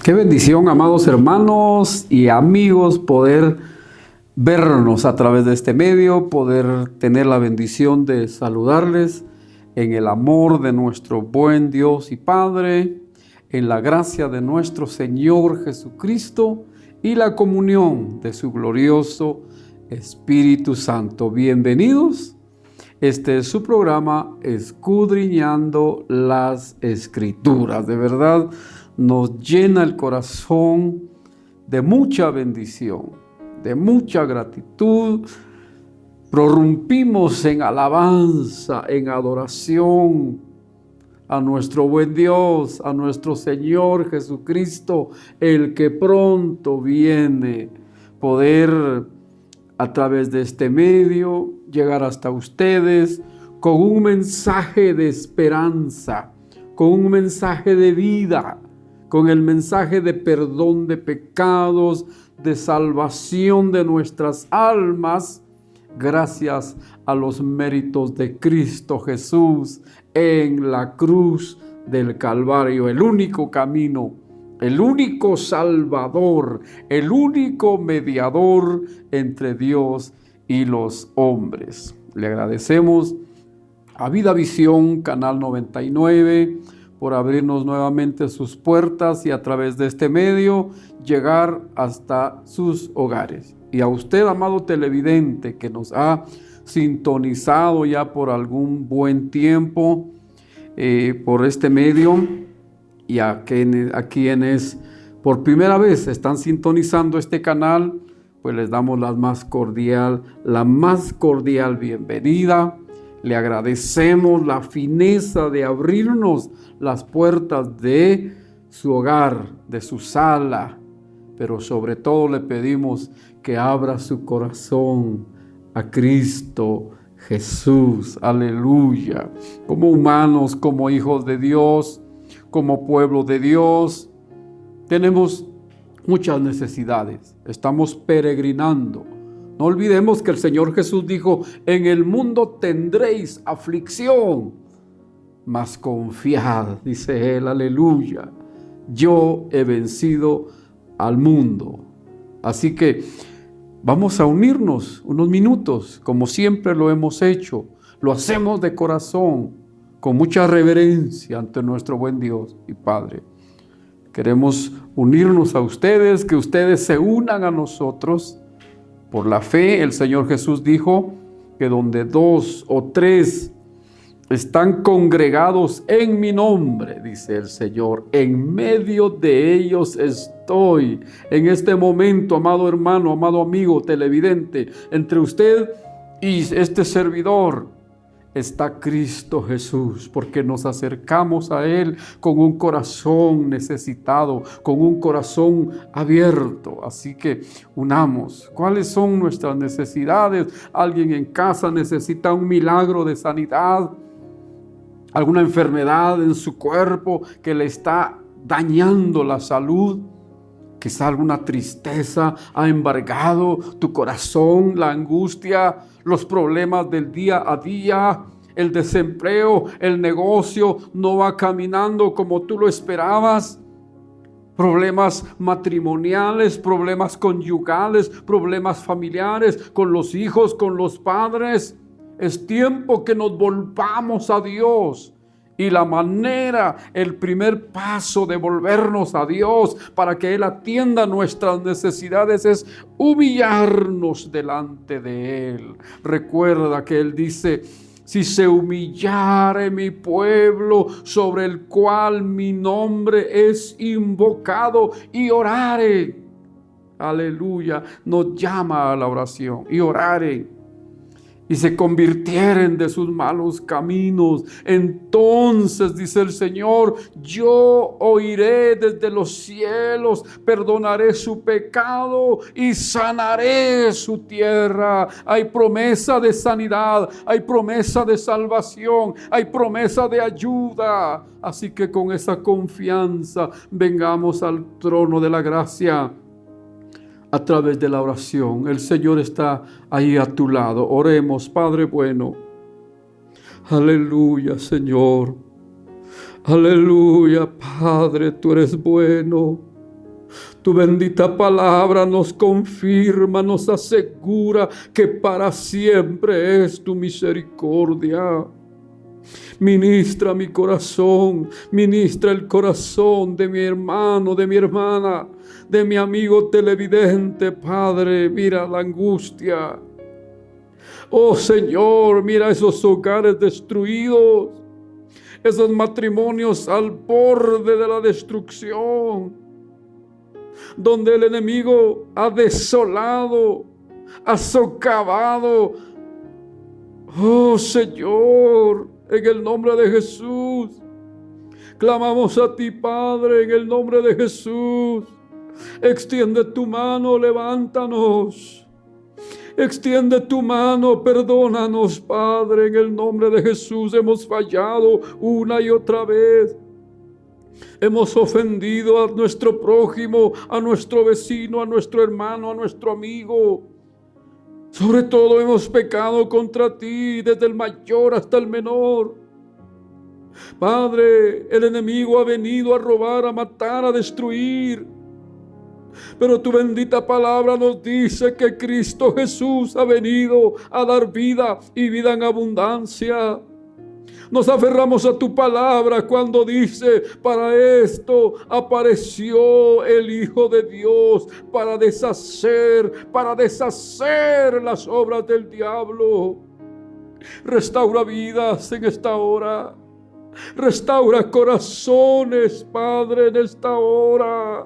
Qué bendición, amados hermanos y amigos, poder vernos a través de este medio, poder tener la bendición de saludarles en el amor de nuestro buen Dios y Padre, en la gracia de nuestro Señor Jesucristo y la comunión de su glorioso Espíritu Santo. Bienvenidos. Este es su programa Escudriñando las Escrituras. De verdad, nos llena el corazón de mucha bendición, de mucha gratitud. Prorrumpimos en alabanza, en adoración a nuestro buen Dios, a nuestro Señor Jesucristo, el que pronto viene. Poder a través de este medio llegar hasta ustedes con un mensaje de esperanza, con un mensaje de vida, con el mensaje de perdón de pecados, de salvación de nuestras almas, gracias a los méritos de Cristo Jesús en la cruz del Calvario, el único camino, el único Salvador, el único mediador entre Dios y los hombres. Le agradecemos a Vida Visión, Canal 99, por abrirnos nuevamente sus puertas y a través de este medio llegar hasta sus hogares. Y a usted, amado televidente, que nos ha sintonizado ya por algún buen tiempo por este medio, y a quienes por primera vez están sintonizando este canal, pues les damos la más cordial bienvenida. Le agradecemos la fineza de abrirnos las puertas de su hogar, de su sala, pero sobre todo le pedimos que abra su corazón a Cristo Jesús. Aleluya. Como humanos, como hijos de Dios, como pueblo de Dios, tenemos muchas necesidades. Estamos peregrinando. No olvidemos que el Señor Jesús dijo: en el mundo tendréis aflicción, mas confiad, dice Él, aleluya, yo he vencido al mundo. Así que vamos a unirnos unos minutos, como siempre lo hemos hecho. Lo hacemos de corazón, con mucha reverencia ante nuestro buen Dios y Padre. Queremos unirnos a ustedes, que ustedes se unan a nosotros. Por la fe, el Señor Jesús dijo que donde 2 o 3 están congregados en mi nombre, dice el Señor, en medio de ellos estoy. En este momento, amado hermano, amado amigo televidente, entre usted y este servidor está Cristo Jesús, porque nos acercamos a Él con un corazón necesitado, con un corazón abierto. Así que unamos. ¿Cuáles son nuestras necesidades? Alguien en casa necesita un milagro de sanidad, alguna enfermedad en su cuerpo que le está dañando la salud. Quizá alguna tristeza ha embargado tu corazón, la angustia, los problemas del día a día, el desempleo, el negocio no va caminando como tú lo esperabas. Problemas matrimoniales, problemas conyugales, problemas familiares, con los hijos, con los padres. Es tiempo que nos volvamos a Dios. Y la manera, el primer paso de volvernos a Dios para que Él atienda nuestras necesidades es humillarnos delante de Él. Recuerda que Él dice: si se humillare mi pueblo, sobre el cual mi nombre es invocado, y orare. Aleluya, nos llama a la oración. Y orare. Y se convirtieren de sus malos caminos, entonces, dice el Señor, yo oiré desde los cielos, perdonaré su pecado y sanaré su tierra. Hay promesa de sanidad, hay promesa de salvación, hay promesa de ayuda. Así que con esa confianza vengamos al trono de la gracia. A través de la oración, el Señor está ahí a tu lado. Oremos. Padre bueno, aleluya, Señor, aleluya, Padre, tú eres bueno. Tu bendita palabra nos confirma, nos asegura que para siempre es tu misericordia. Ministra mi corazón, ministra el corazón de mi hermano, de mi hermana, de mi amigo televidente, Padre. Mira la angustia. Oh Señor, mira esos hogares destruidos, esos matrimonios al borde de la destrucción, donde el enemigo ha desolado, ha socavado. Oh Señor, en el nombre de Jesús, clamamos a ti, Padre, en el nombre de Jesús. Extiende tu mano, levántanos. Extiende tu mano, perdónanos, Padre, en el nombre de Jesús. Hemos fallado una y otra vez. Hemos ofendido a nuestro prójimo, a nuestro vecino, a nuestro hermano, a nuestro amigo. Sobre todo hemos pecado contra ti, desde el mayor hasta el menor. Padre, el enemigo ha venido a robar, a matar, a destruir. Pero tu bendita palabra nos dice que Cristo Jesús ha venido a dar vida y vida en abundancia. Nos aferramos a tu palabra cuando dice: para esto apareció el Hijo de Dios, para deshacer las obras del diablo. Restaura vidas en esta hora. Restaura corazones, Padre, en esta hora.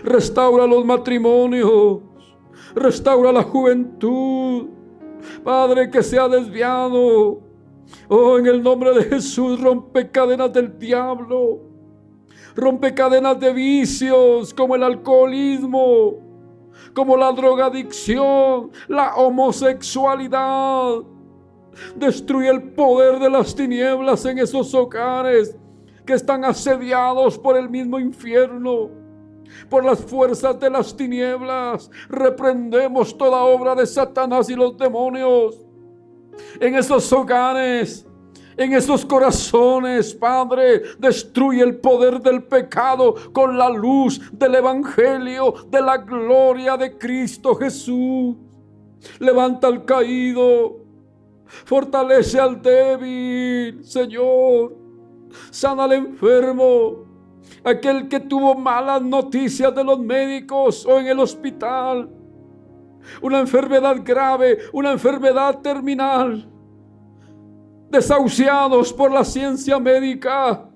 Restaura los matrimonios. Restaura la juventud, Padre, que se ha desviado. Oh, en el nombre de Jesús, rompe cadenas del diablo. Rompe cadenas de vicios como el alcoholismo, como la drogadicción, la homosexualidad. Destruye el poder de las tinieblas en esos hogares que están asediados por el mismo infierno, por las fuerzas de las tinieblas. Reprendemos toda obra de Satanás y los demonios en esos hogares, en esos corazones, Padre. Destruye el poder del pecado con la luz del evangelio, de la gloria de Cristo Jesús. Levanta al caído, fortalece al débil, Señor. Sana al enfermo, aquel que tuvo malas noticias de los médicos o en el hospital, una enfermedad grave, una enfermedad terminal, desahuciados por la ciencia médica.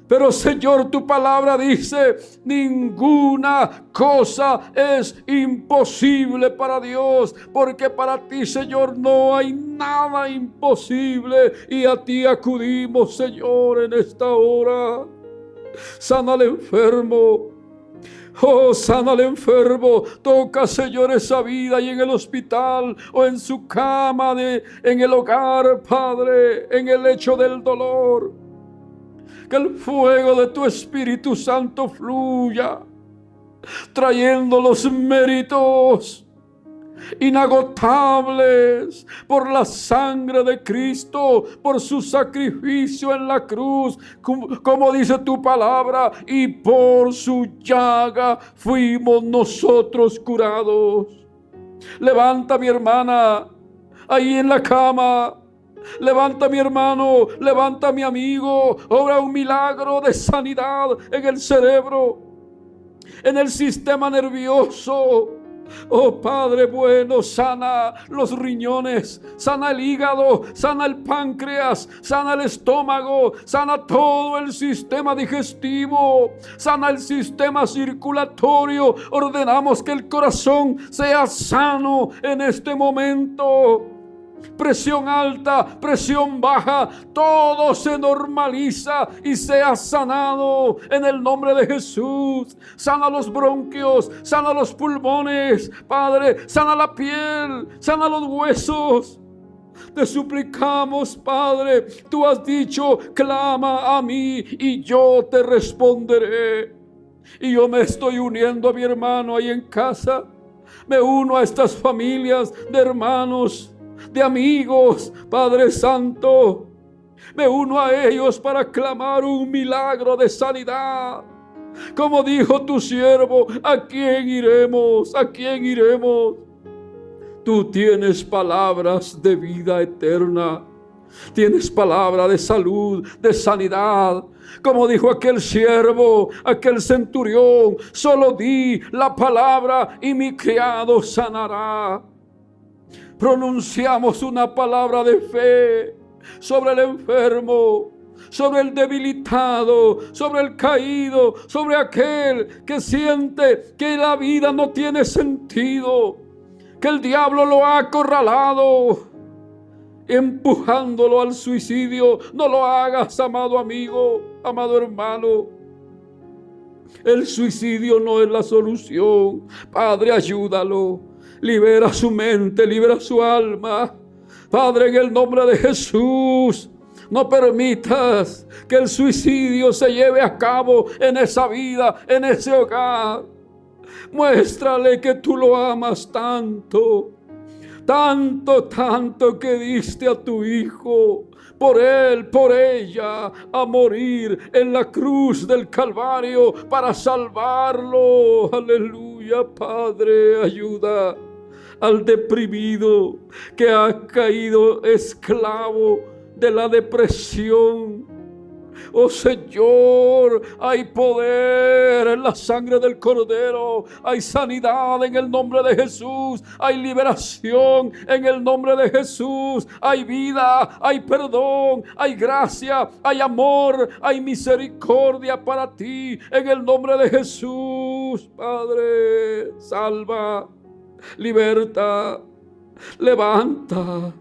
Pero Señor, tu palabra dice: ninguna cosa es imposible para Dios, porque para ti, Señor, no hay nada imposible, y a ti acudimos, Señor, en esta hora. Sana al enfermo. Oh, sana al enfermo. Toca, Señor, esa vida, y en el hospital o en su cama, en el hogar, Padre, en el lecho del dolor. Que el fuego de tu Espíritu Santo fluya, trayendo los méritos inagotables por la sangre de Cristo, por su sacrificio en la cruz, como dice tu palabra: y por su llaga fuimos nosotros curados. Levanta, mi hermana, ahí en la cama. Levanta, mi hermano, levanta, mi amigo. Obra un milagro de sanidad en el cerebro, en el sistema nervioso. Oh Padre bueno, sana los riñones, sana el hígado, sana el páncreas, sana el estómago, sana todo el sistema digestivo, sana el sistema circulatorio. Ordenamos que el corazón sea sano en este momento. Presión alta, presión baja, todo se normaliza y sea sanado en el nombre de Jesús. Sana los bronquios, sana los pulmones, Padre, sana la piel, sana los huesos. Te suplicamos, Padre, tú has dicho: clama a mí y yo te responderé. Y yo me estoy uniendo a mi hermano ahí en casa. Me uno a estas familias de hermanos, de amigos, Padre Santo. Me uno a ellos para clamar un milagro de sanidad, Como dijo tu siervo, ¿a quién iremos? ¿A quién iremos? Tú tienes palabras de vida eterna. Tienes palabra de salud, de sanidad. Como dijo aquel siervo, aquel centurión, solo di la palabra y mi criado sanará. Pronunciamos una palabra de fe sobre el enfermo, sobre el debilitado, sobre el caído, sobre aquel que siente que la vida no tiene sentido, que el diablo lo ha acorralado, empujándolo al suicidio. No lo hagas, amado amigo, amado hermano. El suicidio no es la solución. Padre, ayúdalo. Libera su mente, libera su alma. Padre, en el nombre de Jesús, no permitas que el suicidio se lleve a cabo en esa vida, en ese hogar. Muéstrale que tú lo amas tanto. Tanto que diste a tu Hijo, por él, por ella, a morir en la cruz del Calvario para salvarlo. Aleluya, Padre, ayuda al deprimido que ha caído esclavo de la depresión. Oh Señor, hay poder en la sangre del Cordero, hay sanidad en el nombre de Jesús, hay liberación en el nombre de Jesús, hay vida, hay perdón, hay gracia, hay amor, hay misericordia para ti en el nombre de Jesús. Padre, salva, liberta, levanta.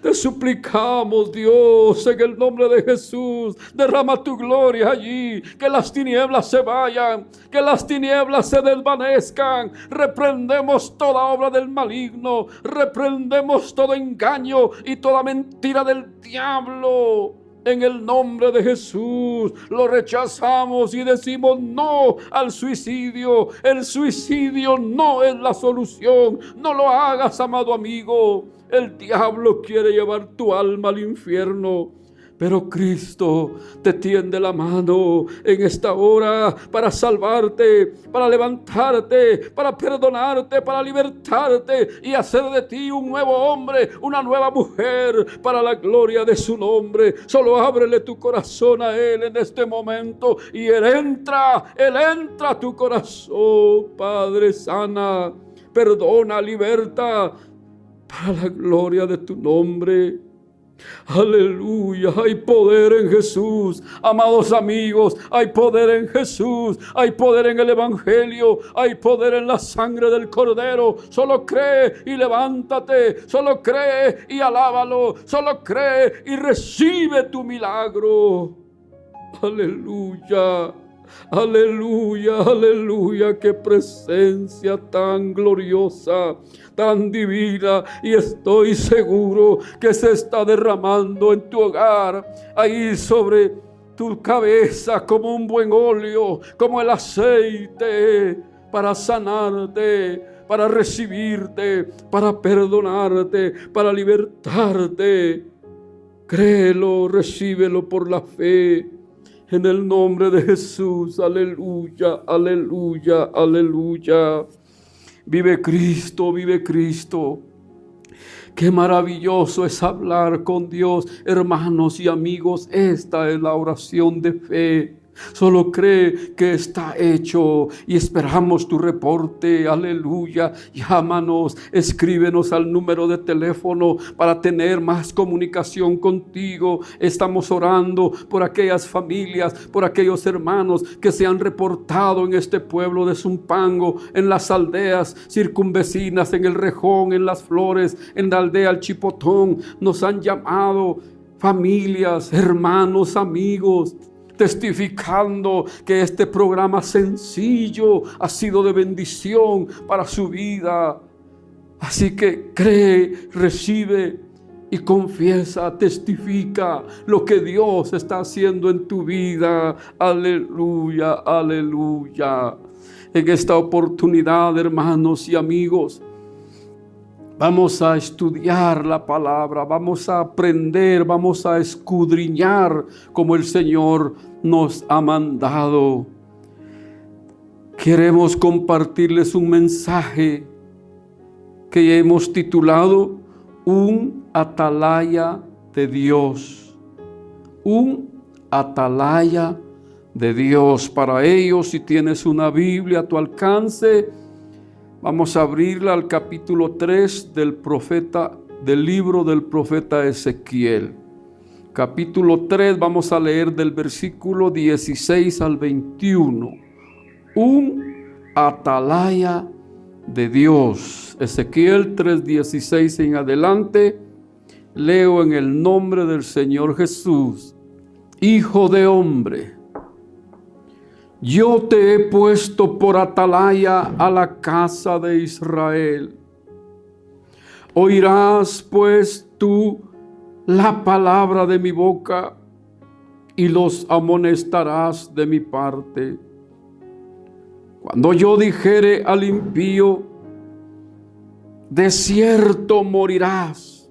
Te suplicamos, Dios, en el nombre de Jesús, derrama tu gloria allí, que las tinieblas se vayan, que las tinieblas se desvanezcan. Reprendemos toda obra del maligno, reprendemos todo engaño y toda mentira del diablo. En el nombre de Jesús lo rechazamos y decimos no al suicidio. El suicidio no es la solución. No lo hagas, amado amigo. El diablo quiere llevar tu alma al infierno, pero Cristo te tiende la mano en esta hora para salvarte, para levantarte, para perdonarte, para libertarte y hacer de ti un nuevo hombre, una nueva mujer para la gloria de su nombre. Solo ábrele tu corazón a Él en este momento y Él entra a tu corazón. Padre, sana, perdona, liberta para la gloria de tu nombre. Aleluya, hay poder en Jesús. Amados amigos, hay poder en Jesús, hay poder en el Evangelio, hay poder en la sangre del Cordero. Solo cree y levántate, solo cree y alábalo, solo cree y recibe tu milagro. Aleluya. Aleluya, aleluya, qué presencia tan gloriosa, tan divina, y estoy seguro que se está derramando en tu hogar, ahí sobre tu cabeza como un buen óleo, como el aceite para sanarte, para recibirte, para perdonarte, para libertarte. Créelo, recíbelo por la fe. En el nombre de Jesús, aleluya, aleluya, aleluya. Vive Cristo, vive Cristo. Qué maravilloso es hablar con Dios, hermanos y amigos. Esta es la oración de fe. Solo cree que está hecho y esperamos tu reporte. Aleluya. Llámanos, escríbenos al número de teléfono para tener más comunicación contigo. Estamos orando por aquellas familias, por aquellos hermanos que se han reportado en este pueblo de Zumpango, en las aldeas circunvecinas, en el Rejón, en Las Flores, en la aldea El Chipotón. Nos han llamado familias, hermanos, amigos, testificando que este programa sencillo ha sido de bendición para su vida. Así que cree, recibe y confiesa, testifica lo que Dios está haciendo en tu vida. Aleluya, aleluya. En esta oportunidad, hermanos y amigos, vamos a estudiar la palabra, vamos a aprender, vamos a escudriñar como el Señor nos ha mandado. queremos compartirles un mensaje que hemos titulado Un atalaya de Dios. Un atalaya de Dios. Para ello, si tienes una Biblia a tu alcance, vamos a abrirla al capítulo 3 del libro del profeta Ezequiel. Capítulo 3, vamos a leer del versículo 16 al 21. Un atalaya de Dios. Ezequiel 3:16 en adelante. Leo en el nombre del Señor Jesús. Hijo de hombre, yo te he puesto por atalaya a la casa de Israel. Oirás pues tú la palabra de mi boca y los amonestarás de mi parte. Cuando yo dijere al impío, de cierto morirás,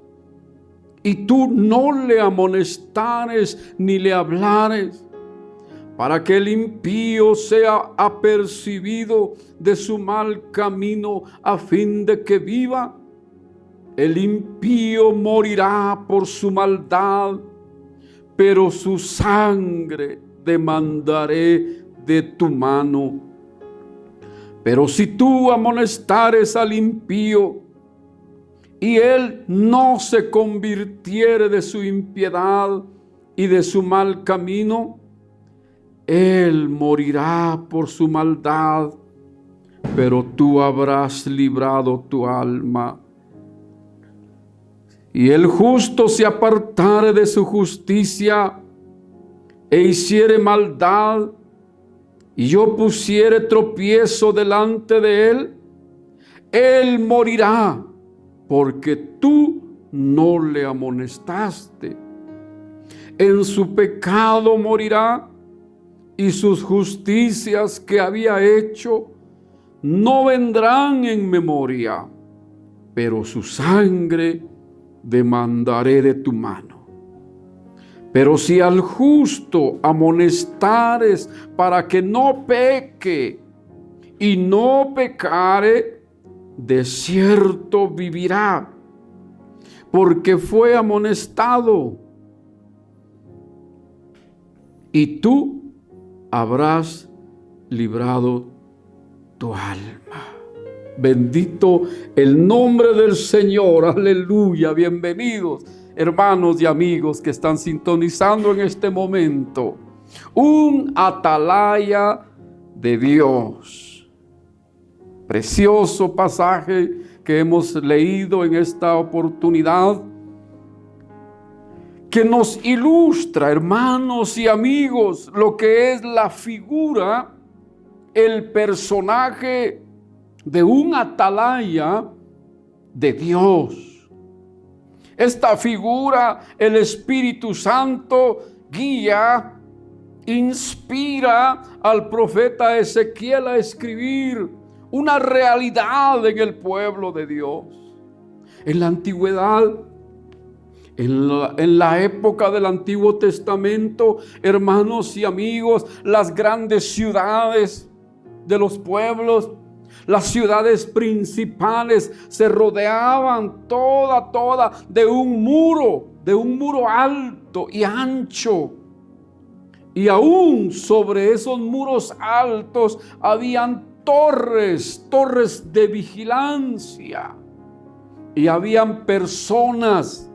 y tú no le amonestares ni le hablares, para que el impío sea apercibido de su mal camino, a fin de que viva. El impío morirá por su maldad, pero su sangre demandaré de tu mano. Pero si tú amonestares al impío, y él no se convirtiere de su impiedad y de su mal camino, él morirá por su maldad, pero tú habrás librado tu alma. Y el justo se apartare de su justicia e hiciere maldad, y yo pusiere tropiezo delante de él, él morirá, porque tú no le amonestaste. En su pecado morirá, y sus justicias que había hecho no vendrán en memoria, pero su sangre demandaré de tu mano. Pero si al justo amonestares para que no peque, y no pecare, de cierto vivirá, porque fue amonestado, y tú habrás librado tu alma. Bendito el nombre del Señor, aleluya. Bienvenidos, hermanos y amigos que están sintonizando en este momento. Un atalaya de Dios. Precioso pasaje que hemos leído en esta oportunidad, que nos ilustra, hermanos y amigos, lo que es la figura, el personaje de un atalaya de Dios. Esta figura, el Espíritu Santo guía, inspira al profeta Ezequiel a escribir una realidad en el pueblo de Dios. En la antigüedad, en la época del Antiguo Testamento, hermanos y amigos, las grandes ciudades de los pueblos, las ciudades principales se rodeaban toda de un muro alto y ancho. Y aún sobre esos muros altos habían torres de vigilancia. Y habían personas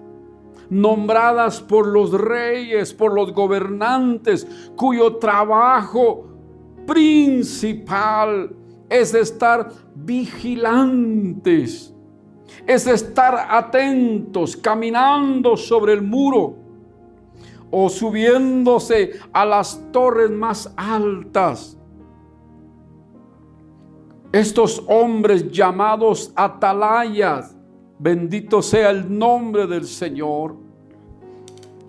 nombradas por los reyes, por los gobernantes, cuyo trabajo principal es estar vigilantes, es estar atentos, caminando sobre el muro o subiéndose a las torres más altas. Estos hombres llamados atalayas, bendito sea el nombre del Señor.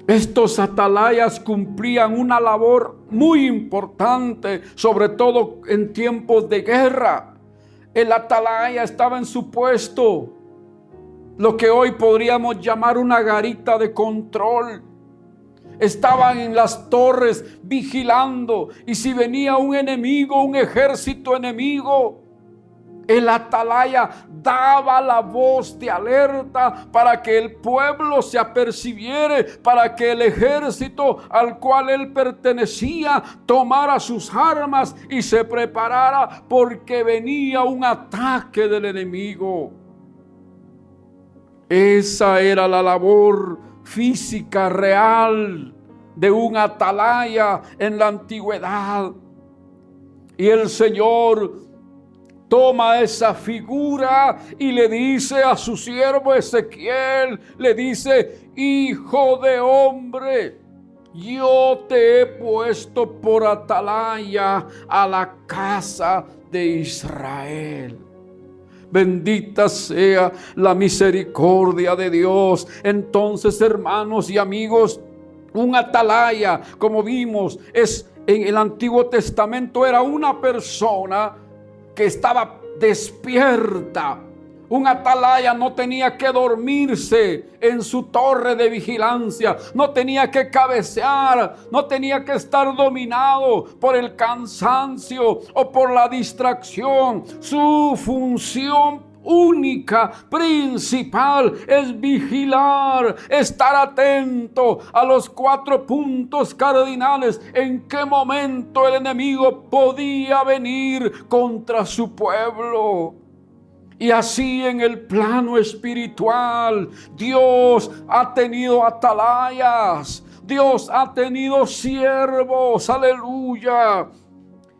Estos atalayas cumplían una labor muy importante, sobre todo en tiempos de guerra. El atalaya estaba en su puesto, lo que hoy podríamos llamar una garita de control. estaban en las torres vigilando, y si venía un enemigo, un ejército enemigo, el atalaya daba la voz de alerta para que el pueblo se apercibiere, para que el ejército al cual él pertenecía tomara sus armas y se preparara, porque venía un ataque del enemigo. Esa era la labor física real de un atalaya en la antigüedad. Y el Señor toma esa figura y le dice a su siervo Ezequiel, le dice: hijo de hombre, yo te he puesto por atalaya a la casa de Israel. Bendita sea la misericordia de Dios. Entonces, hermanos y amigos, un atalaya, como vimos, en el Antiguo Testamento era una persona que estaba despierta. Un atalaya no tenía que dormirse en su torre de vigilancia, no tenía que cabecear, no tenía que estar dominado por el cansancio o por la distracción. Su función única, principal, es vigilar, estar atento a los 4 puntos cardinales. En qué momento el enemigo podía venir contra su pueblo. Y así en el plano espiritual, Dios ha tenido atalayas, Dios ha tenido siervos, aleluya.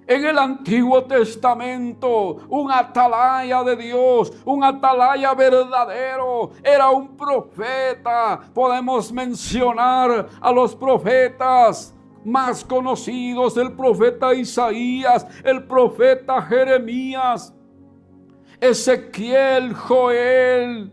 En el Antiguo Testamento, un atalaya de Dios, un atalaya verdadero, era un profeta. Podemos mencionar a los profetas más conocidos: el profeta Isaías, el profeta Jeremías, Ezequiel, Joel,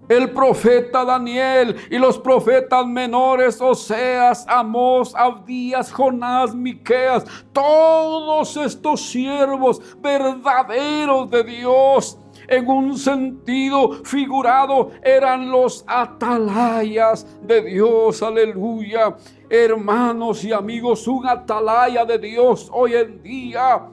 el profeta Daniel y los profetas menores: Oseas, Amós, Abdías, Jonás, Miqueas. Todos estos siervos verdaderos de Dios, en un sentido figurado, eran los atalayas de Dios. Aleluya. Hermanos y amigos, un atalaya de Dios hoy en día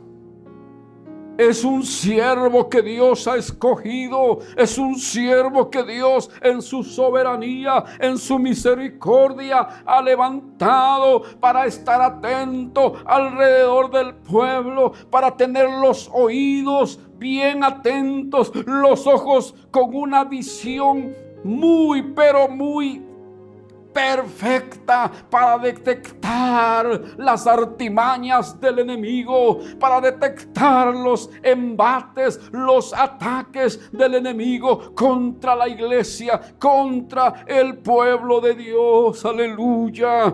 es un siervo que Dios ha escogido, es un siervo que Dios en su soberanía, en su misericordia, ha levantado para estar atento alrededor del pueblo, para tener los oídos bien atentos, los ojos con una visión muy, pero muy perfecta, para detectar las artimañas del enemigo, para detectar los embates, los ataques del enemigo contra la iglesia, contra el pueblo de Dios. Aleluya.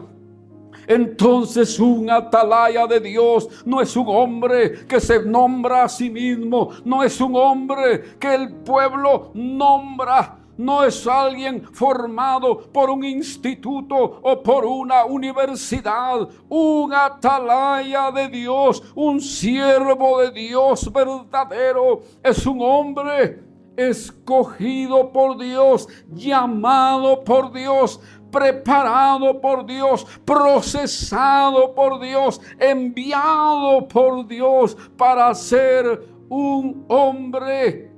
Entonces, un atalaya de Dios no es un hombre que se nombra a sí mismo, no es un hombre que el pueblo nombra, no es alguien formado por un instituto o por una universidad. Un atalaya de Dios, un siervo de Dios verdadero, es un hombre escogido por Dios, llamado por Dios, preparado por Dios, procesado por Dios, enviado por Dios para ser un hombre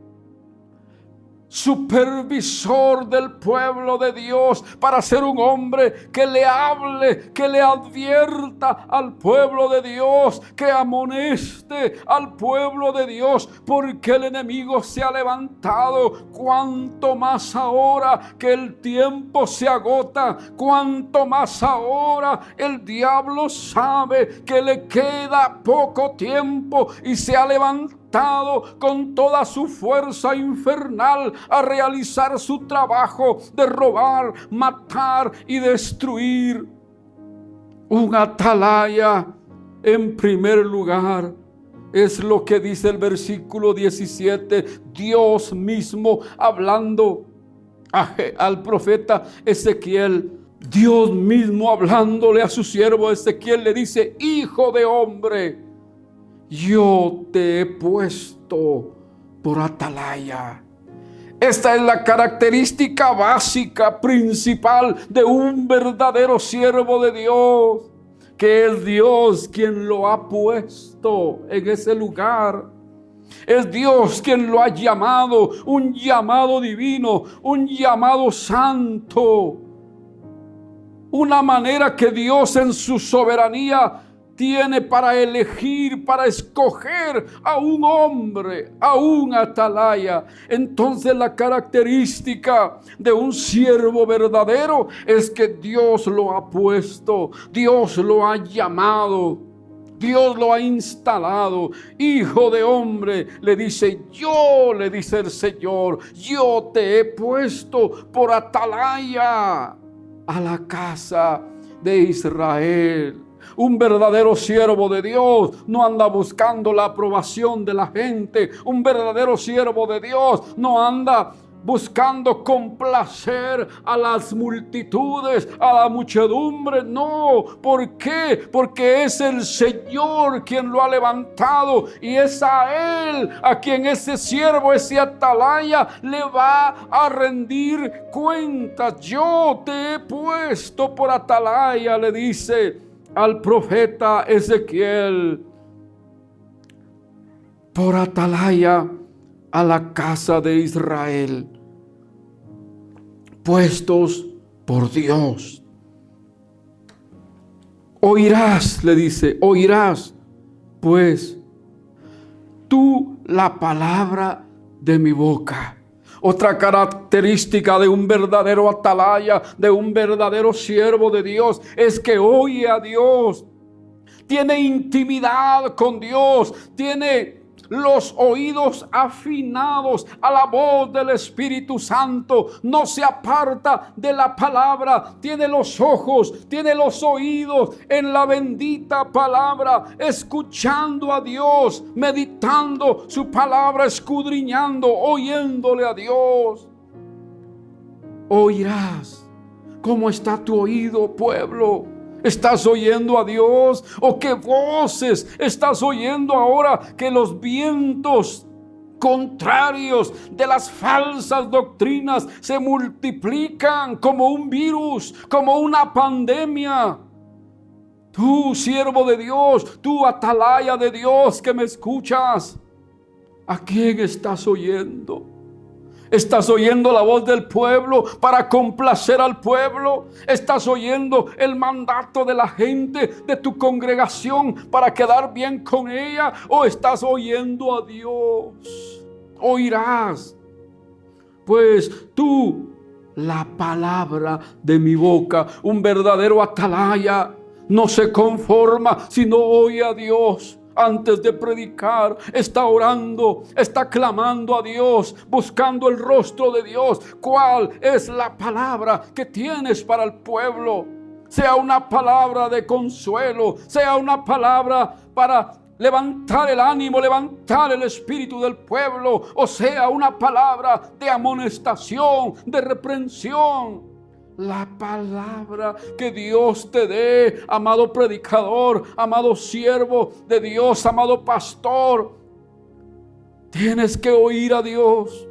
supervisor del pueblo de Dios, para ser un hombre que le hable, que le advierta al pueblo de Dios, que amoneste al pueblo de Dios, porque el enemigo se ha levantado. Cuanto más ahora que el tiempo se agota, cuanto más ahora el diablo sabe que le queda poco tiempo y se ha levantado con toda su fuerza infernal a realizar su trabajo de robar, matar y destruir. Un atalaya, en primer lugar, es lo que dice el versículo 17, Dios mismo hablando al profeta Ezequiel. Dios mismo hablándole a su siervo Ezequiel le dice: hijo de hombre, yo te he puesto por atalaya. Esta es la característica básica, principal de un verdadero siervo de Dios, que es Dios quien lo ha puesto en ese lugar. Es Dios quien lo ha llamado, un llamado divino, un llamado santo. Una manera que Dios en su soberanía tiene para elegir, para escoger a un hombre, a un atalaya. Entonces la característica de un siervo verdadero es que Dios lo ha puesto, Dios lo ha llamado, Dios lo ha instalado. Hijo de hombre, le dice el Señor, yo te he puesto por atalaya a la casa de Israel. Un verdadero siervo de Dios no anda buscando la aprobación de la gente. Un verdadero siervo de Dios no anda buscando complacer a las multitudes, a la muchedumbre. No, ¿por qué? Porque es el Señor quien lo ha levantado y es a Él a quien ese siervo, ese atalaya le va a rendir cuentas. Yo te he puesto por atalaya, le dice al profeta Ezequiel, por atalaya a la casa de Israel, puestos por Dios. Oirás, le dice, oirás pues tú la palabra de mi boca. Otra característica de un verdadero atalaya, de un verdadero siervo de Dios, es que oye a Dios, tiene intimidad con Dios, tiene los oídos afinados a la voz del Espíritu Santo, no se aparta de la palabra, tiene los ojos, tiene los oídos en la bendita palabra, escuchando a Dios, meditando su palabra, escudriñando, oyéndole a Dios. Oirás. ¿Cómo está tu oído, pueblo? ¿Estás oyendo a Dios? ¿O qué voces estás oyendo ahora que los vientos contrarios de las falsas doctrinas se multiplican como un virus, como una pandemia? Tú, siervo de Dios, tú, atalaya de Dios que me escuchas, ¿a quién estás oyendo? ¿Estás oyendo la voz del pueblo para complacer al pueblo? ¿Estás oyendo el mandato de la gente de tu congregación para quedar bien con ella? ¿O estás oyendo a Dios? Oirás pues tú la palabra de mi boca. Un verdadero atalaya no se conforma, sino oye a Dios. Antes de predicar, está orando, está clamando a Dios, buscando el rostro de Dios. ¿Cuál es la palabra que tienes para el pueblo? Sea una palabra de consuelo, sea una palabra para levantar el ánimo, levantar el espíritu del pueblo, o sea una palabra de amonestación, de reprensión. La palabra que Dios te dé, amado predicador, amado siervo de Dios, amado pastor. Tienes que oír a Dios.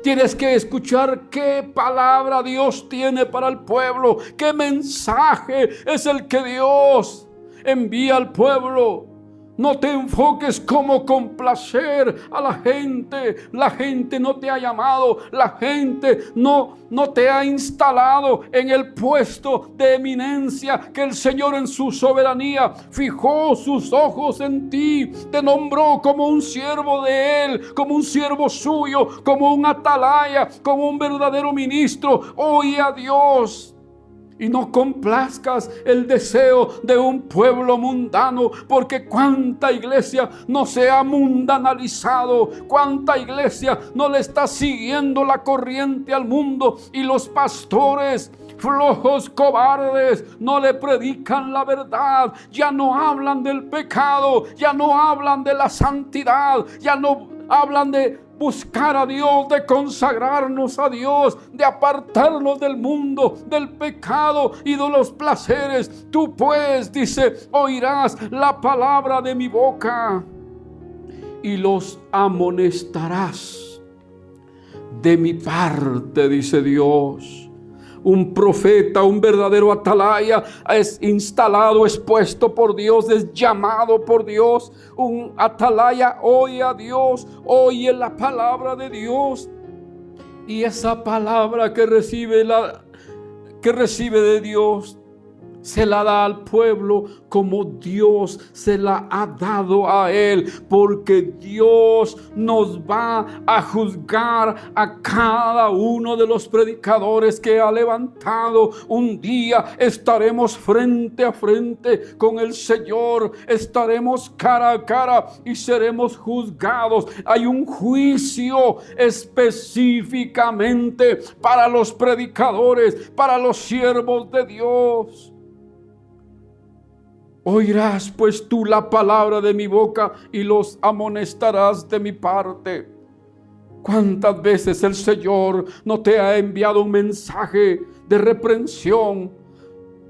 Tienes que escuchar qué palabra Dios tiene para el pueblo. Qué mensaje es el que Dios envía al pueblo. No te enfoques cómo complacer a la gente. La gente no te ha llamado. La gente no te ha instalado en el puesto de eminencia que el Señor en su soberanía fijó sus ojos en ti. Te nombró como un siervo de Él, como un siervo suyo, como un atalaya, como un verdadero ministro. Oye a Dios. Y no complazcas el deseo de un pueblo mundano, porque cuánta iglesia no se ha mundanalizado, cuánta iglesia no le está siguiendo la corriente al mundo, y los pastores flojos, cobardes, no le predican la verdad, ya no hablan del pecado, ya no hablan de la santidad, ya no hablan de buscar a Dios, de consagrarnos a Dios, de apartarnos del mundo, del pecado y de los placeres. Tú pues, dice, oirás la palabra de mi boca y los amonestarás de mi parte, dice Dios. Un profeta, un verdadero atalaya es instalado, es puesto por Dios, es llamado por Dios. Un atalaya oye a Dios, oye la palabra de Dios. Y esa palabra que recibe de Dios se la da al pueblo como Dios se la ha dado a él, porque Dios nos va a juzgar a cada uno de los predicadores que ha levantado. Un día estaremos frente a frente con el Señor, estaremos cara a cara y seremos juzgados. Hay un juicio específicamente para los predicadores, para los siervos de Dios. Oirás pues tú la palabra de mi boca y los amonestarás de mi parte. ¿Cuántas veces el Señor no te ha enviado un mensaje de reprensión?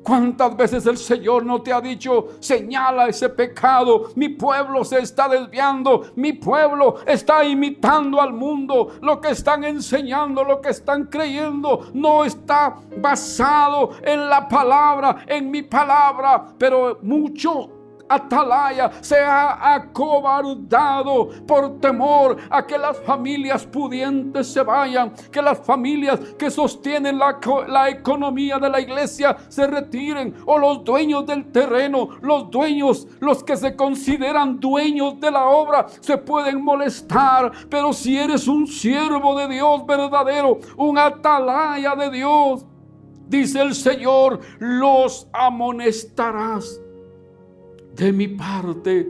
¿Cuántas veces el Señor no te ha dicho, señala ese pecado? Mi pueblo se está desviando, mi pueblo está imitando al mundo. Lo que están enseñando, lo que están creyendo, no está basado en la palabra, en mi palabra. Pero mucho atalaya se ha acobardado por temor a que las familias pudientes se vayan, que las familias que sostienen la economía de la iglesia se retiren, o los dueños del terreno, los que se consideran dueños de la obra se pueden molestar. Pero si eres un siervo de Dios verdadero, un atalaya de Dios, dice el Señor, los amonestarás de mi parte.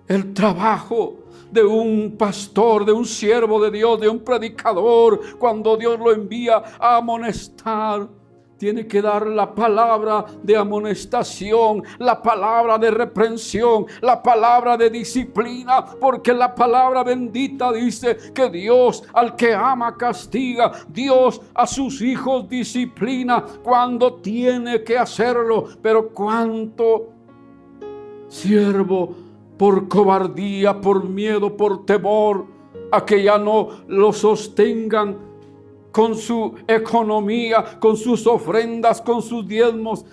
El trabajo de un pastor, de un siervo de Dios, de un predicador, cuando Dios lo envía a amonestar, tiene que dar la palabra de amonestación, la palabra de reprensión, la palabra de disciplina, porque la palabra bendita dice que Dios al que ama castiga, Dios a sus hijos disciplina cuando tiene que hacerlo. Pero cuánto siervo por cobardía, por miedo, por temor a que ya no lo sostengan con su economía, con sus ofrendas, con sus diezmos,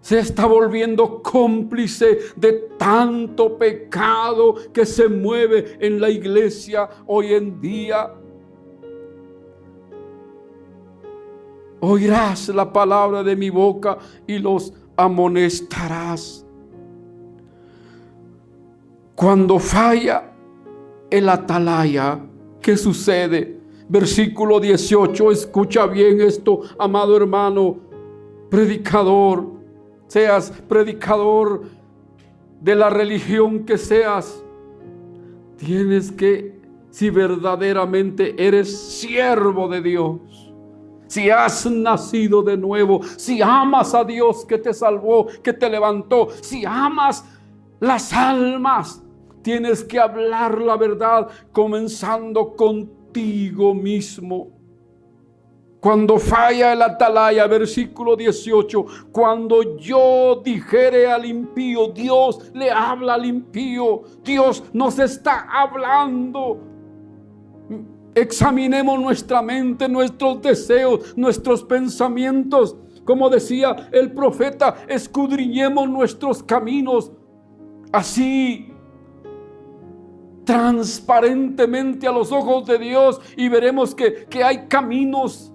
se está volviendo cómplice de tanto pecado que se mueve en la iglesia hoy en día. Oirás la palabra de mi boca y los amonestarás. Cuando falla el atalaya, ¿qué sucede? Versículo 18, escucha bien esto, amado hermano, predicador, seas predicador de la religión que seas, tienes que, si verdaderamente eres siervo de Dios, si has nacido de nuevo, si amas a Dios que te salvó, que te levantó, si amas las almas, tienes que hablar la verdad comenzando contigo mismo. Cuando falla el atalaya, versículo 18, cuando yo dijere al impío, Dios le habla al impío, Dios nos está hablando. Examinemos nuestra mente, nuestros deseos, nuestros pensamientos. Como decía el profeta, escudriñemos nuestros caminos. Así, transparentemente a los ojos de Dios, y veremos que hay caminos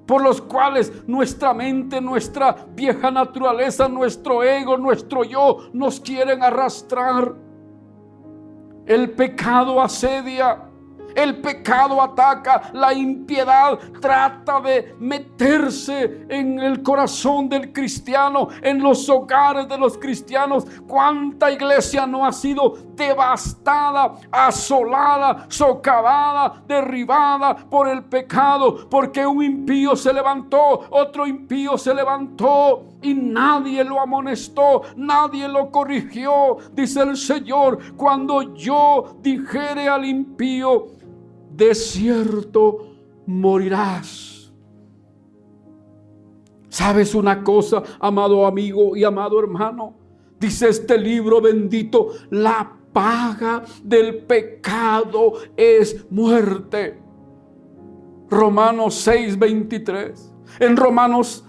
por los cuales nuestra mente, nuestra vieja naturaleza, nuestro ego, nuestro yo nos quieren arrastrar. El pecado asedia. El pecado ataca, la impiedad trata de meterse en el corazón del cristiano, en los hogares de los cristianos. ¿Cuánta iglesia no ha sido devastada, asolada, socavada, derribada por el pecado? Porque un impío se levantó, otro impío se levantó y nadie lo amonestó, nadie lo corrigió. Dice el Señor, cuando yo dijere al impío, de cierto morirás. ¿Sabes una cosa, amado amigo y amado hermano? Dice este libro bendito, la paga del pecado es muerte. Romanos 6:23. En Romanos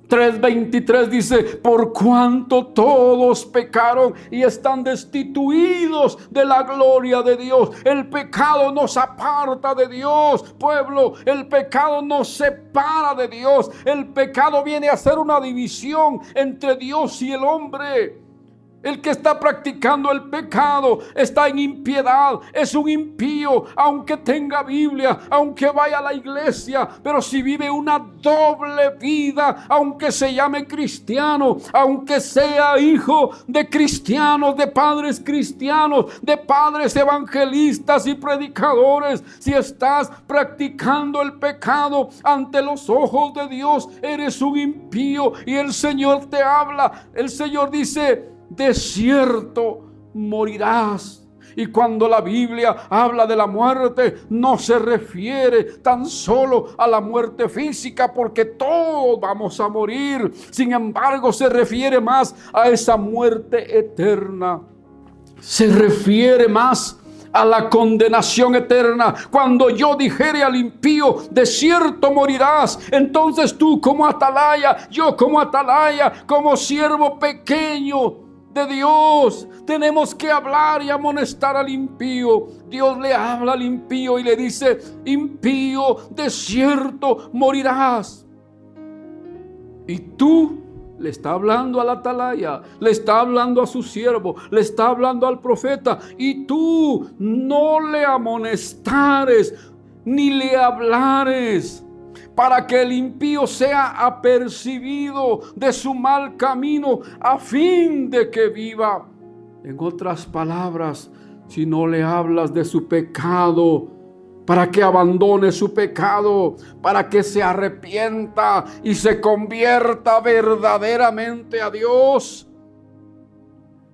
3:23 dice: por cuanto todos pecaron y están destituidos de la gloria de Dios. El pecado nos aparta de Dios, pueblo. El pecado nos separa de Dios. El pecado viene a ser una división entre Dios y el hombre. El que está practicando el pecado está en impiedad, es un impío, aunque tenga Biblia, aunque vaya a la iglesia, pero si vive una doble vida, aunque se llame cristiano, aunque sea hijo de cristianos, de padres cristianos, de padres evangelistas y predicadores, si estás practicando el pecado ante los ojos de Dios, eres un impío. Y el Señor te habla, el Señor dice: de cierto morirás. Y cuando la Biblia habla de la muerte, no se refiere tan solo a la muerte física, porque todos vamos a morir. Sin embargo, se refiere más a esa muerte eterna. Se refiere más a la condenación eterna. Cuando yo dijere al impío: de cierto morirás, entonces tú como atalaya, yo como atalaya, como siervo pequeño de Dios, tenemos que hablar y amonestar al impío. Dios le habla al impío y le dice: impío, de cierto morirás. Y tú le está hablando al atalaya, le está hablando a su siervo, le está hablando al profeta, y tú no le amonestares ni le hablares, para que el impío sea apercibido de su mal camino, a fin de que viva. En otras palabras, si no le hablas de su pecado, para que abandone su pecado, para que se arrepienta y se convierta verdaderamente a Dios,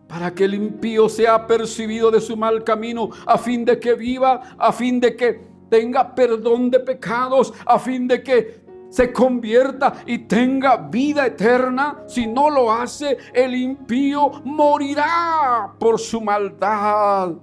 para que el impío sea apercibido de su mal camino, a fin de que viva, a fin de que tenga perdón de pecados, a fin de que se convierta y tenga vida eterna. Si no lo hace, el impío morirá por su maldad.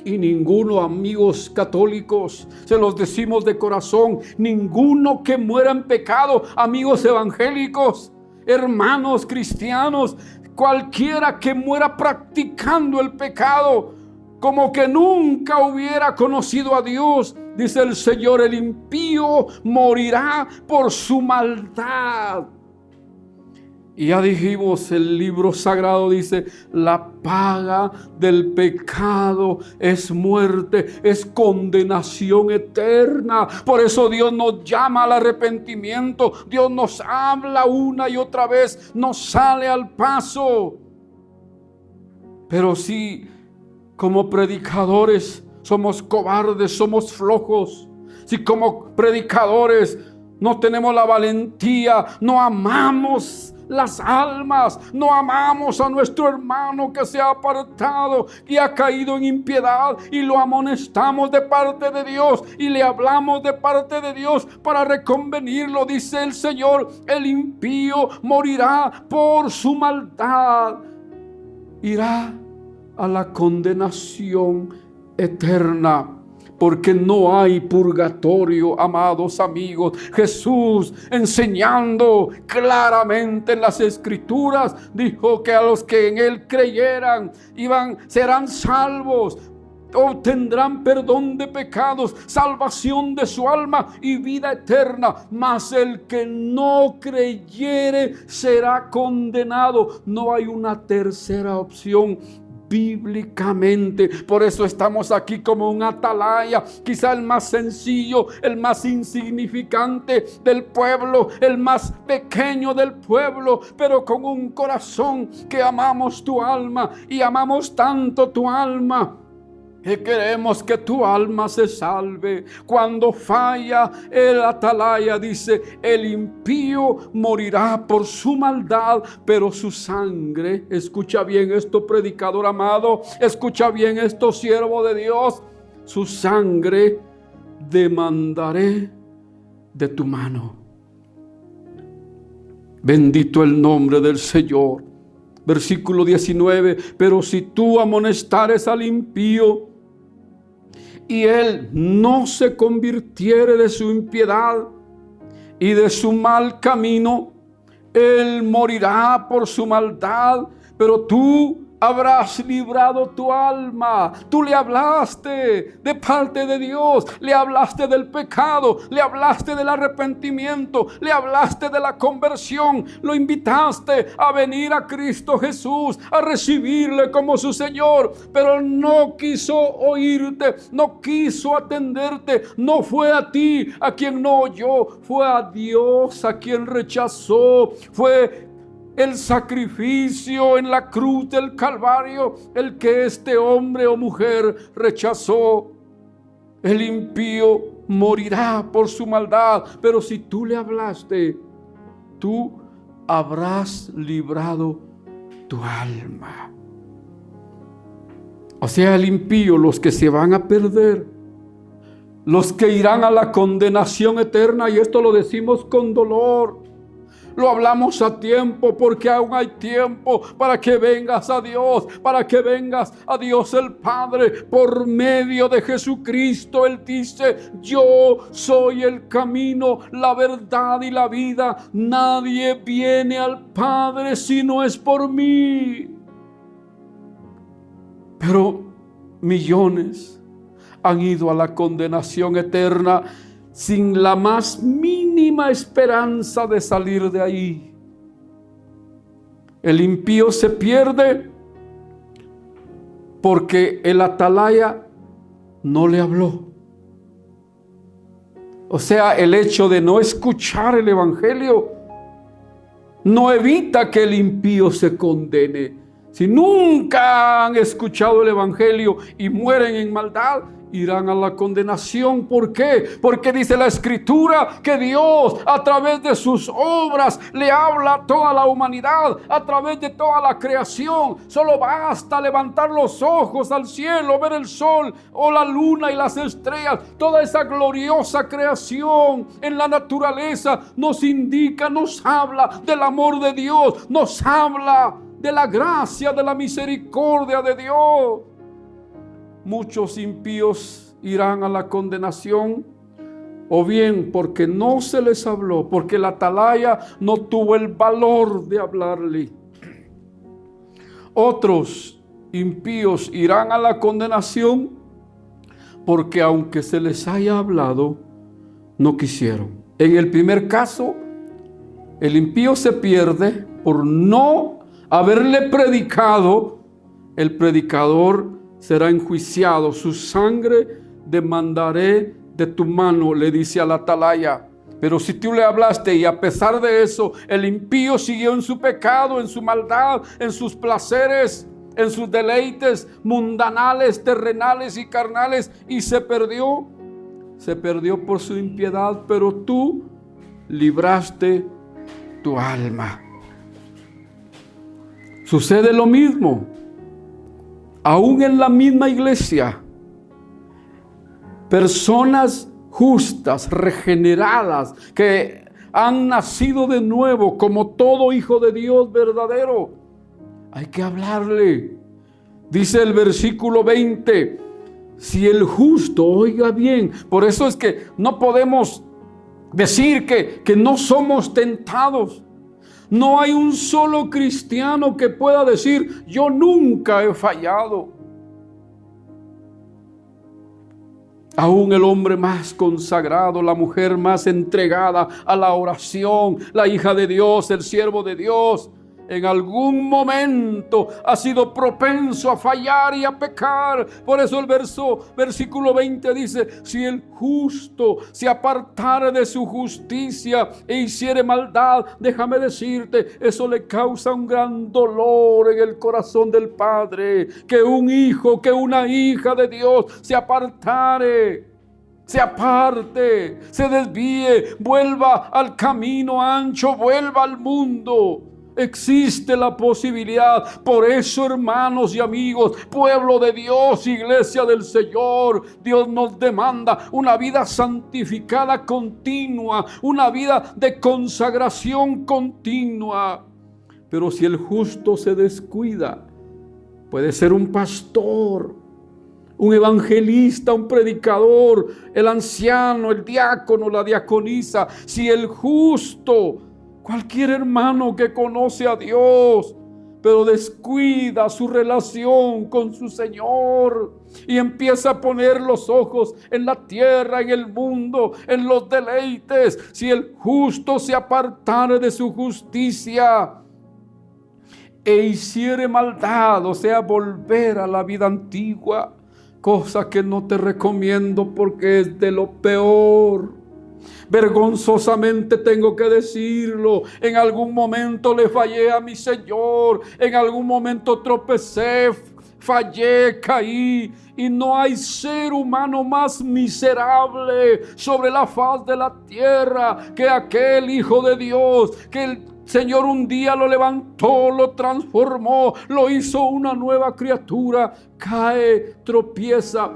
Y ninguno, amigos católicos, se los decimos de corazón, ninguno que muera en pecado, amigos evangélicos, hermanos cristianos, cualquiera que muera practicando el pecado, como que nunca hubiera conocido a Dios, dice el Señor: el impío morirá por su maldad. Y ya dijimos, el libro sagrado dice: la paga del pecado es muerte, es condenación eterna. Por eso Dios nos llama al arrepentimiento. Dios nos habla una y otra vez, nos sale al paso. Pero si como predicadores somos cobardes, somos flojos, si como predicadores no tenemos la valentía, no amamos las almas, no amamos a nuestro hermano que se ha apartado y ha caído en impiedad, y lo amonestamos de parte de Dios y le hablamos de parte de Dios para reconvenirlo, dice el Señor: el impío morirá por su maldad, irá a la condenación eterna. Porque no hay purgatorio, amados amigos. Jesús, enseñando claramente en las Escrituras, dijo que a los que en Él creyeran serán salvos, obtendrán perdón de pecados, salvación de su alma y vida eterna. Mas el que no creyere será condenado. No hay una tercera opción bíblicamente. Por eso estamos aquí como un atalaya, quizá el más sencillo, el más insignificante del pueblo, el más pequeño del pueblo, pero con un corazón que amamos tu alma y amamos tanto tu alma que queremos que tu alma se salve. Cuando falla el atalaya, dice: el impío morirá por su maldad, pero su sangre, escucha bien esto, predicador amado, escucha bien esto, siervo de Dios, su sangre demandaré de tu mano. Bendito el nombre del Señor. Versículo 19, pero si tú amonestares al impío y él no se convirtiere de su impiedad y de su mal camino, él morirá por su maldad, pero tú habrás librado tu alma. Tú le hablaste de parte de Dios, le hablaste del pecado, le hablaste del arrepentimiento, le hablaste de la conversión, lo invitaste a venir a Cristo Jesús, a recibirle como su Señor, pero no quiso oírte, no quiso atenderte. No fue a ti a quien no oyó, fue a Dios a quien rechazó. Fue el sacrificio en la cruz del Calvario el que este hombre o mujer rechazó. El impío morirá por su maldad, pero si tú le hablaste, tú habrás librado tu alma. O sea, el impío, los que se van a perder, los que irán a la condenación eterna, y esto lo decimos con dolor. Lo hablamos a tiempo porque aún hay tiempo para que vengas a Dios, para que vengas a Dios el Padre por medio de Jesucristo. Él dice: yo soy el camino, la verdad y la vida. Nadie viene al Padre si no es por mí. Pero millones han ido a la condenación eterna sin la más mínima esperanza de salir de ahí. El impío se pierde porque el atalaya no le habló. O sea, el hecho de no escuchar el evangelio no evita que el impío se condene. Si nunca han escuchado el evangelio y mueren en maldad, irán a la condenación. ¿Por qué? Porque dice la Escritura que Dios a través de sus obras le habla a toda la humanidad, a través de toda la creación. Solo basta levantar los ojos al cielo, ver el sol o la luna y las estrellas. Toda esa gloriosa creación en la naturaleza nos indica, nos habla del amor de Dios, nos habla de la gracia, de la misericordia de Dios. Muchos impíos irán a la condenación, o bien porque no se les habló, porque el atalaya no tuvo el valor de hablarle. Otros impíos irán a la condenación porque aunque se les haya hablado, no quisieron. En el primer caso, el impío se pierde por no haberle predicado. El predicador será enjuiciado, su sangre demandaré de tu mano, le dice al atalaya. Pero si tú le hablaste y a pesar de eso el impío siguió en su pecado, en su maldad, en sus placeres, en sus deleites mundanales, terrenales y carnales, y se perdió por su impiedad, pero tú libraste tu alma. Sucede lo mismo aún en la misma iglesia. Personas justas, regeneradas, que han nacido de nuevo como todo hijo de Dios verdadero. Hay que hablarle. Dice el versículo 20, si el justo, oiga bien, por eso es que no podemos decir que no somos tentados. No hay un solo cristiano que pueda decir: yo nunca he fallado. Aún el hombre más consagrado, la mujer más entregada a la oración, la hija de Dios, el siervo de Dios, en algún momento ha sido propenso a fallar y a pecar. Por eso el versículo 20 dice: si el justo se apartare de su justicia e hiciere maldad, déjame decirte, eso le causa un gran dolor en el corazón del Padre, que un hijo, que una hija de Dios se apartare, se aparte, se desvíe, vuelva al camino ancho, vuelva al mundo. Existe la posibilidad. Por eso, hermanos y amigos, pueblo de Dios, iglesia del Señor, Dios nos demanda una vida santificada continua, una vida de consagración continua. Pero si el justo se descuida, puede ser un pastor, un evangelista, un predicador, el anciano, el diácono, la diaconisa. Si el justo, cualquier hermano que conoce a Dios, pero descuida su relación con su Señor y empieza a poner los ojos en la tierra, en el mundo, en los deleites. Si el justo se apartare de su justicia e hiciere maldad, o sea, volver a la vida antigua, cosa que no te recomiendo porque es de lo peor. Vergonzosamente tengo que decirlo, en algún momento le fallé a mi Señor, en algún momento tropecé, fallé, caí, y no hay ser humano más miserable sobre la faz de la tierra que aquel Hijo de Dios, que el Señor un día lo levantó, lo transformó, lo hizo una nueva criatura. Cae, tropieza.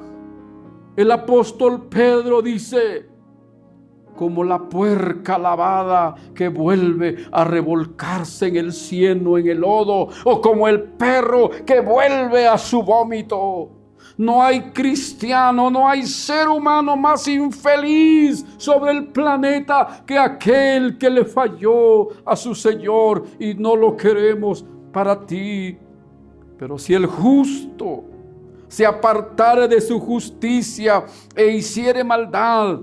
El apóstol Pedro dice: como la puerca lavada que vuelve a revolcarse en el cieno, en el lodo, o como el perro que vuelve a su vómito. No hay cristiano, no hay ser humano más infeliz sobre el planeta que aquel que le falló a su Señor, y no lo queremos para ti. Pero si el justo se apartare de su justicia e hiciere maldad,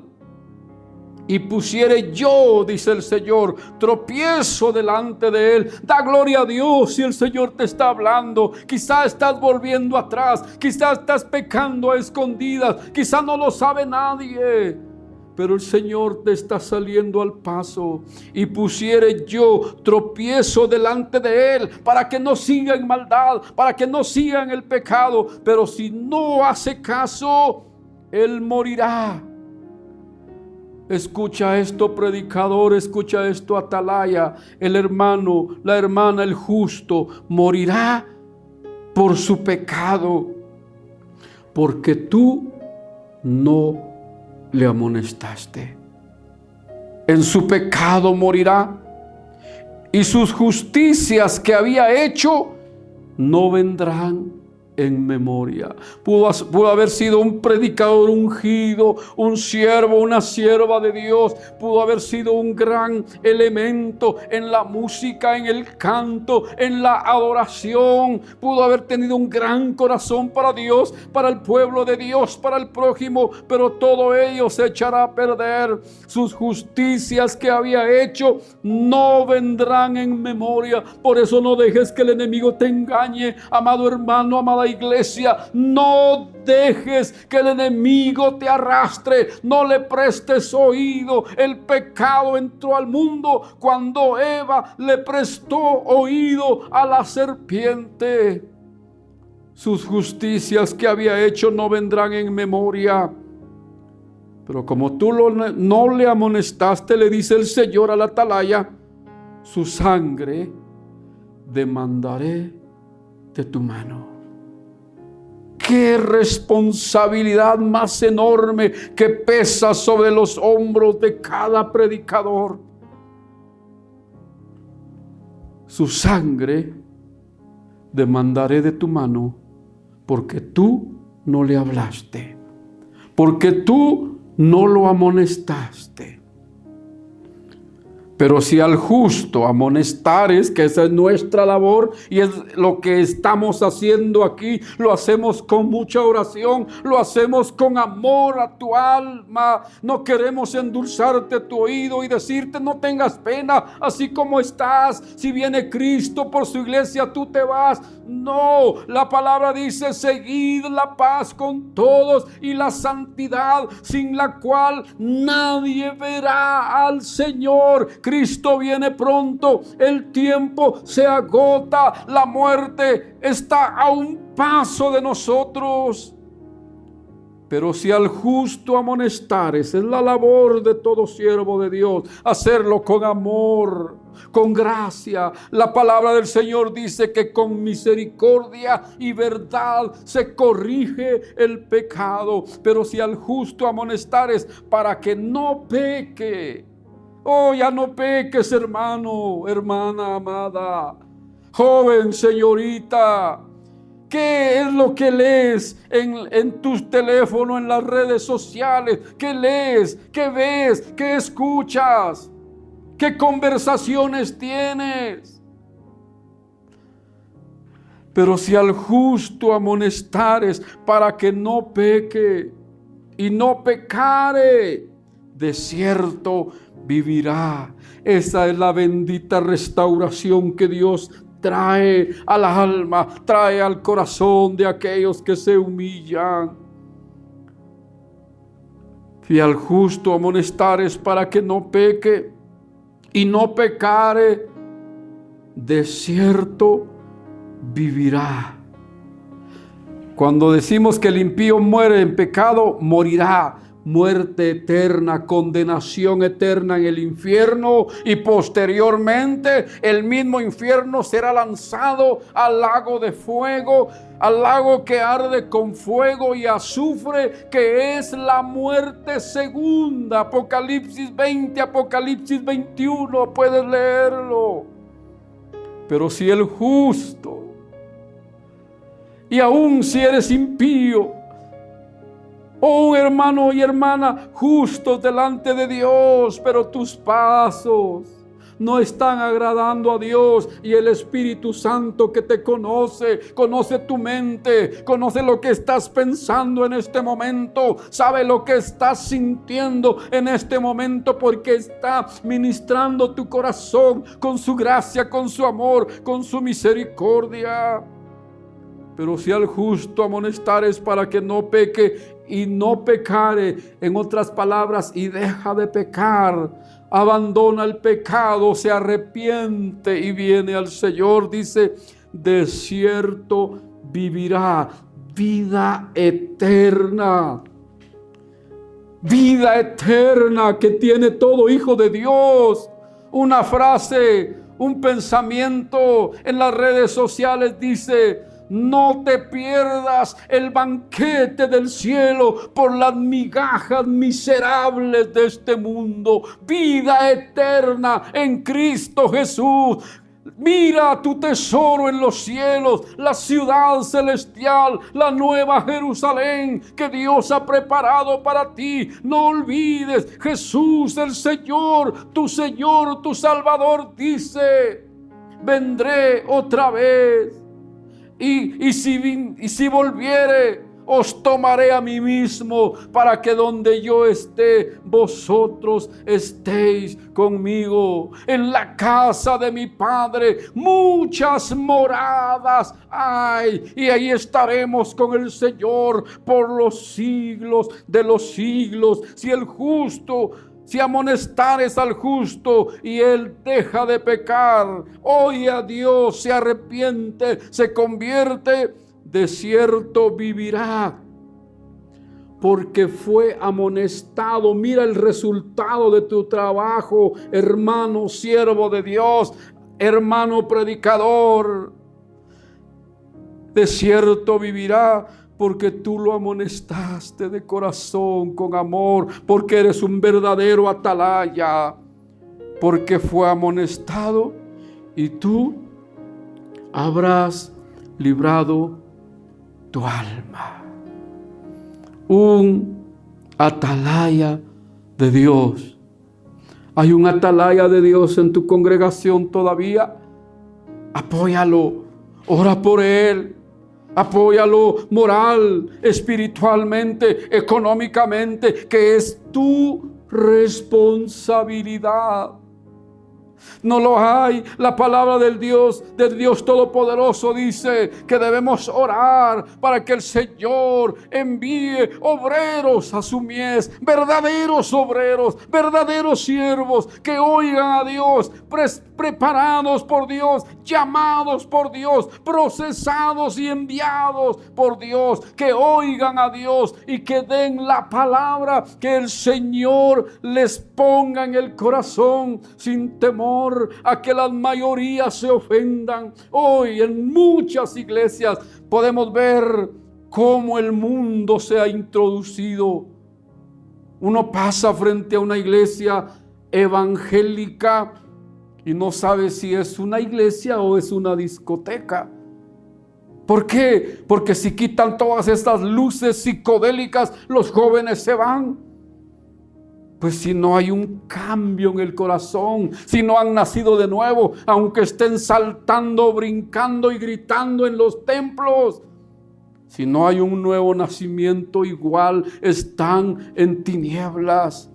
y pusiere yo, dice el Señor, tropiezo delante de él. Da gloria a Dios si el Señor te está hablando. Quizá estás volviendo atrás, quizá estás pecando a escondidas, quizá no lo sabe nadie, pero el Señor te está saliendo al paso. Y pusiere yo tropiezo delante de él, para que no siga en maldad, para que no siga en el pecado. Pero si no hace caso, él morirá. Escucha esto, predicador, escucha esto, atalaya. El hermano, la hermana, el justo morirá por su pecado, porque tú no le amonestaste. En su pecado morirá, y sus justicias que había hecho no vendrán en memoria. Pudo haber sido un predicador ungido, un siervo, una sierva de Dios. Pudo haber sido un gran elemento en la música, en el canto, en la adoración. Pudo haber tenido un gran corazón para Dios, para el pueblo de Dios, para el prójimo, pero todo ello se echará a perder. Sus justicias que había hecho no vendrán en memoria. Por eso no dejes que el enemigo te engañe, amado hermano, amada iglesia. No dejes que el enemigo te arrastre, no le prestes oído. El pecado entró al mundo cuando Eva le prestó oído a la serpiente. Sus justicias que había hecho no vendrán en memoria. Pero como tú no le amonestaste, le dice el Señor al atalaya, su sangre demandaré de tu mano. Qué responsabilidad más enorme que pesa sobre los hombros de cada predicador. Su sangre demandaré de tu mano, porque tú no le hablaste, porque tú no lo amonestaste. Pero si al justo amonestares, que esa es nuestra labor y es lo que estamos haciendo aquí, lo hacemos con mucha oración, lo hacemos con amor a tu alma. No queremos endulzarte tu oído y decirte no tengas pena, así como estás. Si viene Cristo por su iglesia, tú te vas. No, la palabra dice: seguid la paz con todos y la santidad, sin la cual nadie verá al Señor. Cristo viene pronto, el tiempo se agota, la muerte está a un paso de nosotros. Pero si al justo amonestares, es la labor de todo siervo de Dios, hacerlo con amor, con gracia. La palabra del Señor dice que con misericordia y verdad se corrige el pecado. Pero si al justo amonestares para que no peque, oh, ya no peques, hermano, hermana amada. Joven, señorita, ¿qué es lo que lees en tus teléfonos, en las redes sociales? ¿Qué lees? ¿Qué ves? ¿Qué escuchas? ¿Qué conversaciones tienes? Pero si al justo amonestares para que no peque y no pecare, de cierto vivirá. Esa es la bendita restauración que Dios trae al alma, trae al corazón de aquellos que se humillan. Si al justo amonestares para que no peque y no pecare, de cierto vivirá. Cuando decimos que el impío muere en pecado, morirá. Muerte eterna, condenación eterna en el infierno, y posteriormente el mismo infierno será lanzado al lago de fuego, al lago que arde con fuego y azufre, que es la muerte segunda. Apocalipsis 20, Apocalipsis 21, puedes leerlo. Pero si el justo, y aún si eres impío, oh hermano y hermana, justos delante de Dios, pero tus pasos no están agradando a Dios, y el Espíritu Santo que te conoce, conoce tu mente, conoce lo que estás pensando en este momento, sabe lo que estás sintiendo en este momento, porque está ministrando tu corazón con su gracia, con su amor, con su misericordia. Pero si al justo amonestares para que no peque y no pecare, en otras palabras, y deja de pecar, abandona el pecado, se arrepiente y viene al Señor, dice, de cierto vivirá. Vida eterna. Vida eterna que tiene todo hijo de Dios. Una frase, un pensamiento en las redes sociales dice: no te pierdas el banquete del cielo por las migajas miserables de este mundo. Vida eterna en Cristo Jesús. Mira tu tesoro en los cielos, la ciudad celestial, la nueva Jerusalén que Dios ha preparado para ti. No olvides, Jesús el Señor, tu Salvador dice: vendré otra vez. Y si volviere, os tomaré a mí mismo, para que donde yo esté, vosotros estéis conmigo. En la casa de mi Padre muchas moradas hay, y ahí estaremos con el Señor por los siglos de los siglos. Si amonestares al justo y él deja de pecar, oye a Dios, se arrepiente, se convierte, de cierto vivirá, porque fue amonestado. Mira el resultado de tu trabajo, hermano siervo de Dios, hermano predicador. De cierto vivirá, porque tú lo amonestaste de corazón, con amor, porque eres un verdadero atalaya, porque fue amonestado y tú habrás librado tu alma. Un atalaya de Dios. ¿Hay un atalaya de Dios en tu congregación todavía? Apóyalo, ora por él. Apóyalo moral, espiritualmente, económicamente, que es tu responsabilidad. No lo hay. La palabra del Dios Todopoderoso dice que debemos orar para que el Señor envíe obreros a su mies, verdaderos obreros, verdaderos siervos que oigan a Dios, preparados por Dios, llamados por Dios, procesados y enviados por Dios, que oigan a Dios y que den la palabra que el Señor les ponga en el corazón, sin temor a que las mayorías se ofendan. Hoy en muchas iglesias podemos ver cómo el mundo se ha introducido. Uno pasa frente a una iglesia evangélica y no sabes si es una iglesia o es una discoteca. ¿Por qué? Porque si quitan todas estas luces psicodélicas, los jóvenes se van. Pues si no hay un cambio en el corazón, si no han nacido de nuevo, aunque estén saltando, brincando y gritando en los templos, si no hay un nuevo nacimiento, igual están en tinieblas.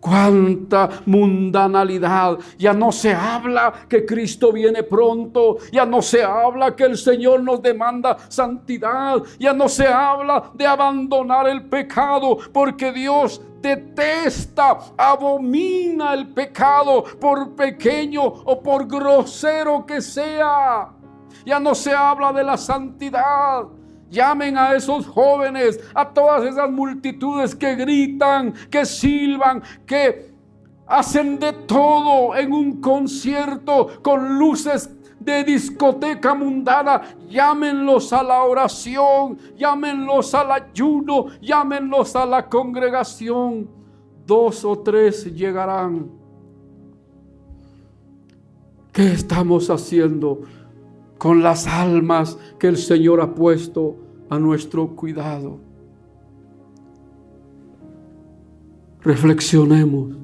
¡Cuánta mundanalidad! Ya no se habla que Cristo viene pronto. Ya no se habla que el Señor nos demanda santidad. Ya no se habla de abandonar el pecado, porque Dios detesta, abomina el pecado, por pequeño o por grosero que sea. Ya no se habla de la santidad. Llamen a esos jóvenes, a todas esas multitudes que gritan, que silban, que hacen de todo en un concierto con luces de discoteca mundana. Llámenlos a la oración, llámenlos al ayuno, llámenlos a la congregación. 2 o 3 llegarán. ¿Qué estamos haciendo con las almas que el Señor ha puesto a nuestro cuidado? Reflexionemos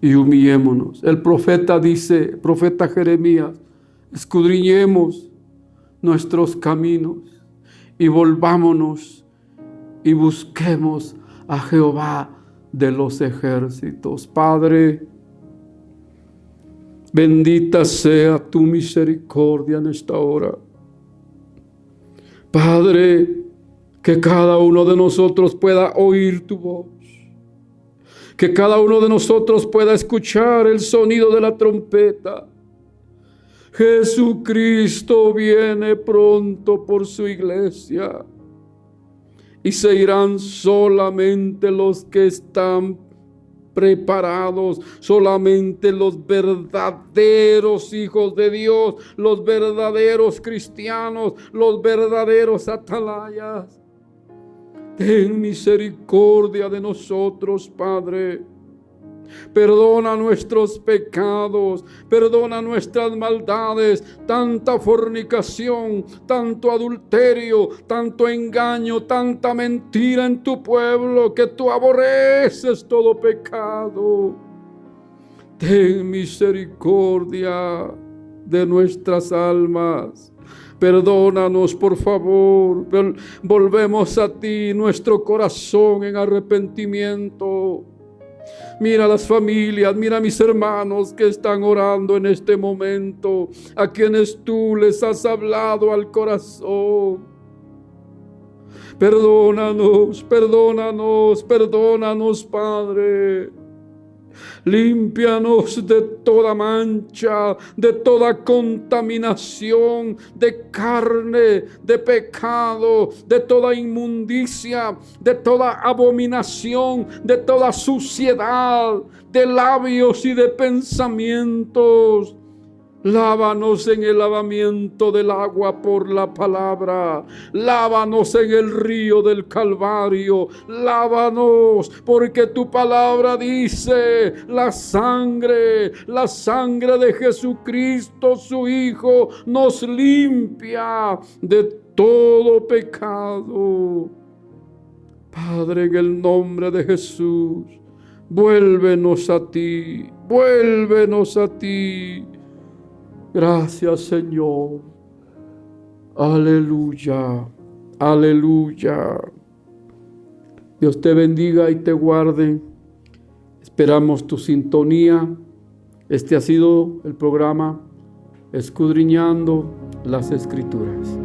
y humillémonos. El profeta dice, profeta Jeremías, escudriñemos nuestros caminos y volvámonos y busquemos a Jehová de los ejércitos. Padre, bendita sea tu misericordia en esta hora. Padre, que cada uno de nosotros pueda oír tu voz. Que cada uno de nosotros pueda escuchar el sonido de la trompeta. Jesucristo viene pronto por su iglesia. Y se irán solamente los que están preparados, solamente los verdaderos hijos de Dios, los verdaderos cristianos, los verdaderos atalayas. Ten misericordia de nosotros, Padre. Perdona nuestros pecados, perdona nuestras maldades, tanta fornicación, tanto adulterio, tanto engaño, tanta mentira en tu pueblo, que tú aborreces todo pecado. Ten misericordia de nuestras almas. Perdónanos, por favor. Volvemos a ti, nuestro corazón en arrepentimiento. Mira las familias, mira a mis hermanos que están orando en este momento, a quienes tú les has hablado al corazón. Perdónanos, perdónanos, perdónanos, Padre. Límpianos de toda mancha, de toda contaminación, de carne, de pecado, de toda inmundicia, de toda abominación, de toda suciedad, de labios y de pensamientos. Lávanos en el lavamiento del agua por la palabra. Lávanos en el río del Calvario. Lávanos porque tu palabra dice: la sangre de Jesucristo, su Hijo, nos limpia de todo pecado. Padre, en el nombre de Jesús, vuélvenos a ti, vuélvenos a ti. Gracias, Señor. Aleluya, aleluya. Dios te bendiga y te guarde. Esperamos tu sintonía. Este ha sido el programa Escudriñando las Escrituras.